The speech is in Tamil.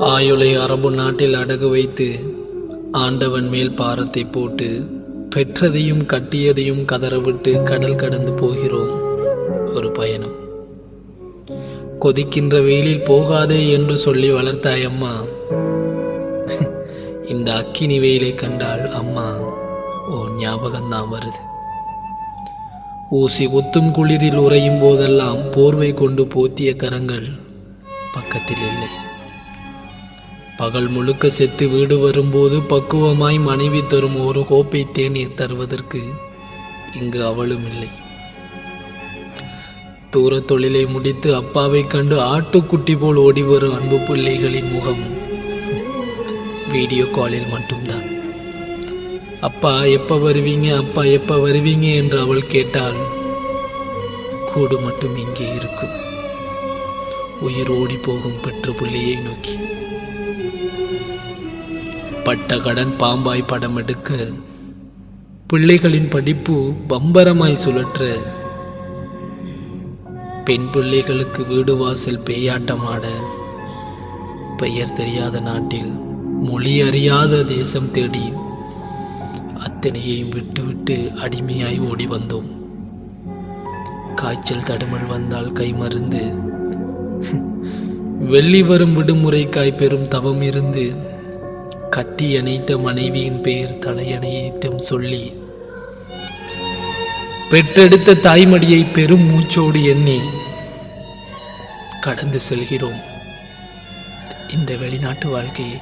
ஆயுளை அரபு நாட்டில் அடகு வைத்து ஆண்டவன் மேல் பாரத்தை போட்டு பெற்றதையும் கட்டியதையும் கதறவிட்டு கடல் கடந்து போகிறோம். ஒரு பயணம். கொதிக்கின்ற வெயிலில் போகாதே என்று சொல்லி வளர்த்தாய் அம்மா. இந்த அக்கினி வெயிலை கண்டால் அம்மா ஓ ஞாபகம்தான் வருது. ஊசி ஒத்தும் குளிரில் உறையும் போதெல்லாம் போர்வை கொண்டு போத்திய கரங்கள் பக்கத்தில் இல்லை. பகல் முழுக்க செத்து வீடு வரும்போது பக்குவமாய் மனைவி தரும் ஒரு கோப்பை தேநீர் தருவதற்கு இங்கு அவளும் இல்லை. தூர தொழிலை முடித்து அப்பாவை கண்டு ஆட்டுக்குட்டி போல் ஓடி வரும் அன்பு பிள்ளைகளின் முகம் வீடியோ காலில் மட்டும்தான். அப்பா எப்ப வருவீங்க, அப்பா எப்ப வருவீங்க என்று அவள் கேட்டால் கூடு மட்டும் இங்கே இருக்கும், உயிர் ஓடி போகும் பெற்ற பிள்ளையை நோக்கி. பட்ட கடன் பாம்பாய் படம் எடுக்க, பிள்ளைகளின் படிப்பு பம்பரமாய் சுழற்ற, பெண் பிள்ளைகளுக்கு வீடு வாசல் பேயாட்டமாட, பெயர் தெரியாத நாட்டில் மொழி அறியாத தேசம் தேடி அத்தனையையும் விட்டுவிட்டு அடிமையாய் ஓடி வந்தோம். காய்ச்சல் தடுமல் வந்தால் கை மருந்து, வெள்ளி வரும் விடுமுறைக்காய் பெரும் தவம் இருந்து, கட்டி அணைத்த மனைவியின் பெயர் தலையணையைத்தும் சொல்லி, பெற்றெடுத்த தாய்மடியை பெரும் மூச்சோடு எண்ணி கடந்து செல்கிறோம் இந்த வெளிநாட்டு வாழ்க்கையை.